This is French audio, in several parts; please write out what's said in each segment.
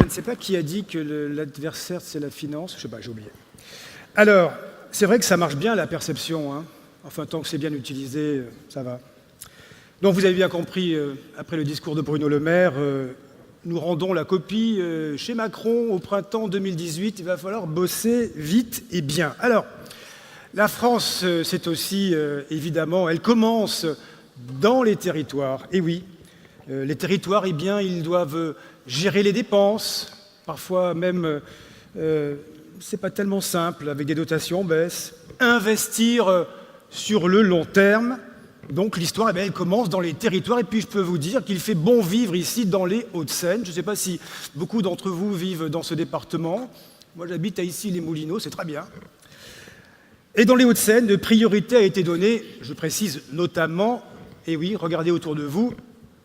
ne sais pas qui a dit que l'adversaire, c'est la finance. Je sais pas, j'ai oublié. Alors, c'est vrai que ça marche bien, la perception. Hein. Enfin, tant que c'est bien utilisé, ça va. Donc, vous avez bien compris, après le discours de Bruno Le Maire, nous rendons la copie chez Macron au printemps 2018. Il va falloir bosser vite et bien. Alors, la France, c'est aussi, évidemment, elle commence dans les territoires. Et oui, les territoires, eh bien, ils doivent gérer les dépenses. Parfois même, c'est pas tellement simple, avec des dotations en baisse. Investir sur le long terme. Donc l'histoire, eh bien, elle commence dans les territoires. Et puis je peux vous dire qu'il fait bon vivre ici dans les Hauts-de-Seine. Je ne sais pas si beaucoup d'entre vous vivent dans ce département. Moi, j'habite à Issy-les-Moulineaux, c'est très bien. Et dans les Hauts-de-Seine, priorité a été donnée, je précise notamment, et oui, regardez autour de vous,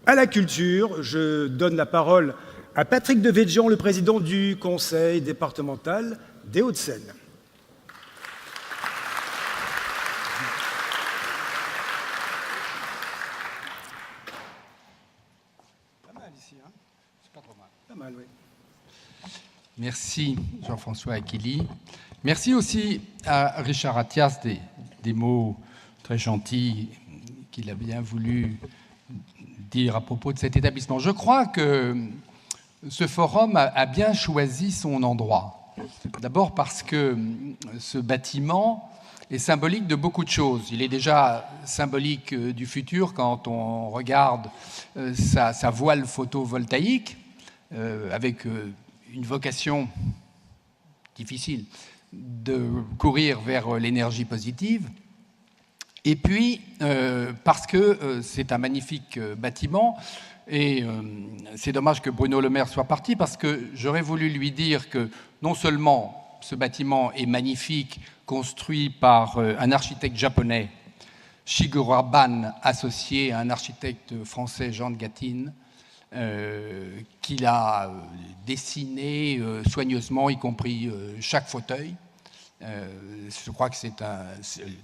à la culture. Je donne la parole à Patrick Devedjian, le président du conseil départemental des Hauts-de-Seine. Pas mal ici, hein? C'est pas trop mal. Pas mal, oui. Merci Jean-François Aquili. Merci aussi à Richard Attias des mots très gentils qu'il a bien voulu dire à propos de cet établissement. Je crois que ce forum a bien choisi son endroit. D'abord parce que ce bâtiment est symbolique de beaucoup de choses. Il est déjà symbolique du futur quand on regarde sa voile photovoltaïque avec une vocation difficile de courir vers l'énergie positive. Et puis, parce que c'est un magnifique bâtiment, et c'est dommage que Bruno Le Maire soit parti, parce que j'aurais voulu lui dire que non seulement ce bâtiment est magnifique, construit par un architecte japonais, Shigeru Ban, associé à un architecte français, Jean de Gatine, qu'il a dessiné soigneusement, y compris chaque fauteuil. Je crois que c'est un...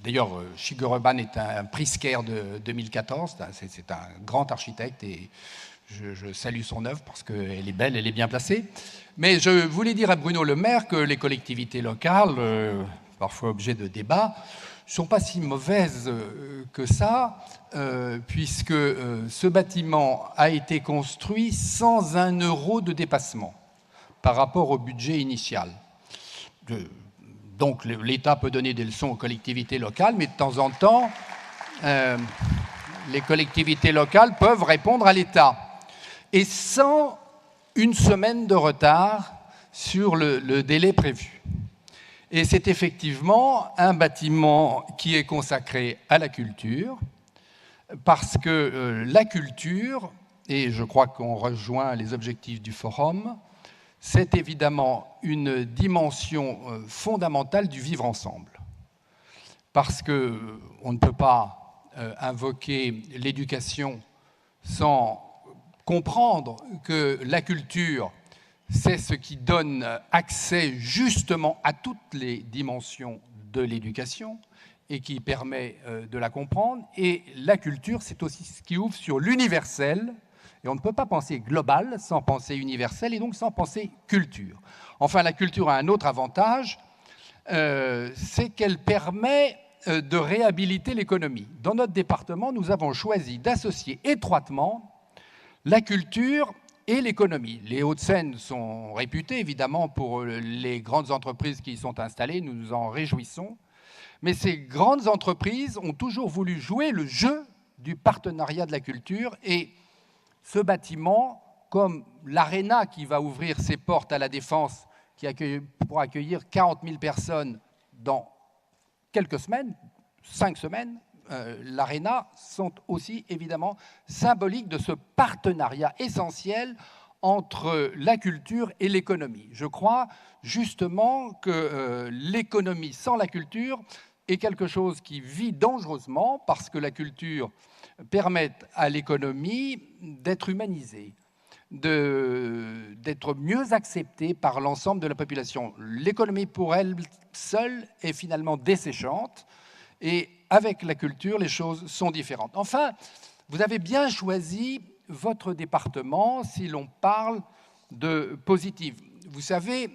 D'ailleurs, Shigeru Ban est un Pritzker de 2014. C'est un grand architecte et je salue son œuvre parce qu'elle est belle, elle est bien placée. Mais je voulais dire à Bruno Le Maire que les collectivités locales, parfois objet de débat, ne sont pas si mauvaises que ça, puisque ce bâtiment a été construit sans 1 euro de dépassement par rapport au budget initial. Donc l'État peut donner des leçons aux collectivités locales, mais de temps en temps, les collectivités locales peuvent répondre à l'État. Et sans 1 semaine de retard sur le délai prévu. Et c'est effectivement un bâtiment qui est consacré à la culture, parce que la culture, et je crois qu'on rejoint les objectifs du forum, c'est évidemment une dimension fondamentale du vivre ensemble. Parce qu'on ne peut pas invoquer l'éducation sans comprendre que la culture, c'est ce qui donne accès justement à toutes les dimensions de l'éducation et qui permet de la comprendre. Et la culture, c'est aussi ce qui ouvre sur l'universel. Et on ne peut pas penser global sans penser universel et donc sans penser culture. Enfin, la culture a un autre avantage, c'est qu'elle permet de réhabiliter l'économie. Dans notre département, nous avons choisi d'associer étroitement la culture et l'économie. Les Hauts-de-Seine sont réputés, évidemment, pour les grandes entreprises qui y sont installées. Nous nous en réjouissons. Mais ces grandes entreprises ont toujours voulu jouer le jeu du partenariat de la culture. Et ce bâtiment, comme l'Arena qui va ouvrir ses portes à la Défense, pour accueillir 40 000 personnes dans quelques semaines, 5 semaines, l'Arena sont aussi évidemment symboliques de ce partenariat essentiel entre la culture et l'économie. Je crois justement que l'économie sans la culture est quelque chose qui vit dangereusement parce que la culture permet à l'économie d'être humanisée, d'être mieux acceptée par l'ensemble de la population. L'économie pour elle seule est finalement desséchante et avec la culture, les choses sont différentes. Enfin, vous avez bien choisi votre département si l'on parle de positif. Vous savez,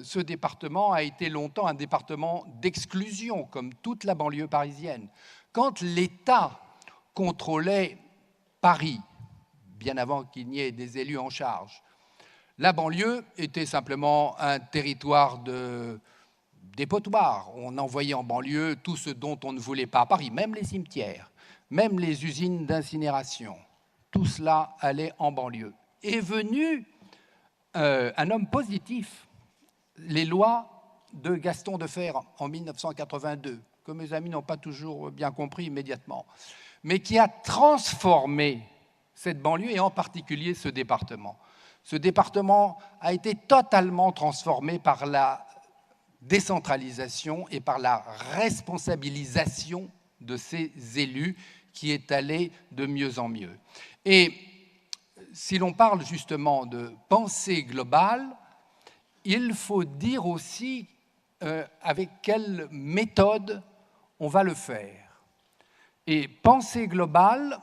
ce département a été longtemps un département d'exclusion, comme toute la banlieue parisienne. Quand l'État contrôlait Paris, bien avant qu'il n'y ait des élus en charge, la banlieue était simplement un territoire de dépotoir. On envoyait en banlieue tout ce dont on ne voulait pas à Paris, même les cimetières, même les usines d'incinération. Tout cela allait en banlieue. Est venu un homme positif, les lois de Gaston Defferre en 1982, que mes amis n'ont pas toujours bien compris immédiatement, mais qui a transformé cette banlieue et en particulier ce département. Ce département a été totalement transformé par la décentralisation et par la responsabilisation de ces élus qui est allée de mieux en mieux. Et si l'on parle justement de pensée globale, il faut dire aussi avec quelle méthode on va le faire. Et pensée globale,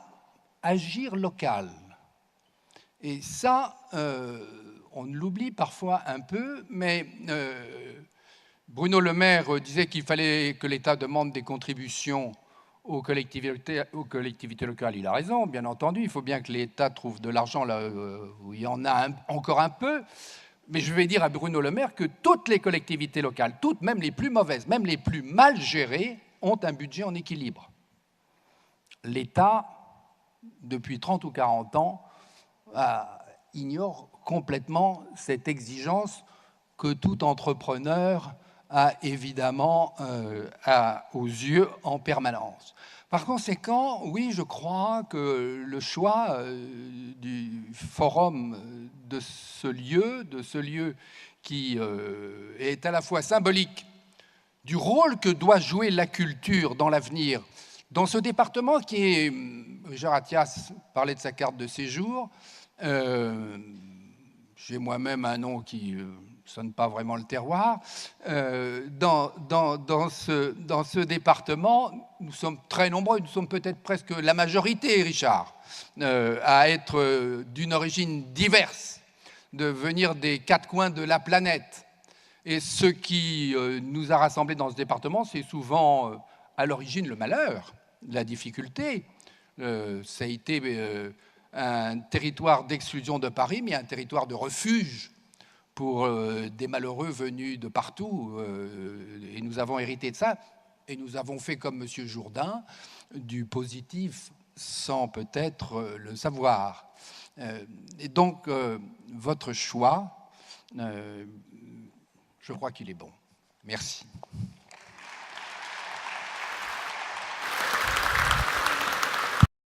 agir local. Et ça, on l'oublie parfois un peu, mais Bruno Le Maire disait qu'il fallait que l'État demande des contributions aux collectivités locales. Il a raison, bien entendu. Il faut bien que l'État trouve de l'argent là où il y en a encore un peu. Mais je vais dire à Bruno Le Maire que toutes les collectivités locales, toutes, même les plus mauvaises, même les plus mal gérées, ont un budget en équilibre. L'État, depuis 30 ou 40 ans, ignore complètement cette exigence que tout entrepreneur a évidemment aux yeux en permanence. Par conséquent, oui, je crois que le choix du forum de ce lieu qui est à la fois symbolique du rôle que doit jouer la culture dans l'avenir, dans ce département qui est, Richard Attias parlait de sa carte de séjour, j'ai moi-même un nom qui ne sonne pas vraiment le terroir. Dans ce département, nous sommes très nombreux, nous sommes peut-être presque la majorité, Richard, à être d'une origine diverse, de venir des quatre coins de la planète. Et ce qui nous a rassemblés dans ce département, c'est souvent à l'origine le malheur, la difficulté. Ça a été un territoire d'exclusion de Paris, mais un territoire de refuge pour des malheureux venus de partout. Et nous avons hérité de ça. Et nous avons fait comme M. Jourdain, du positif sans peut-être le savoir. Et donc, votre choix, je crois qu'il est bon. Merci.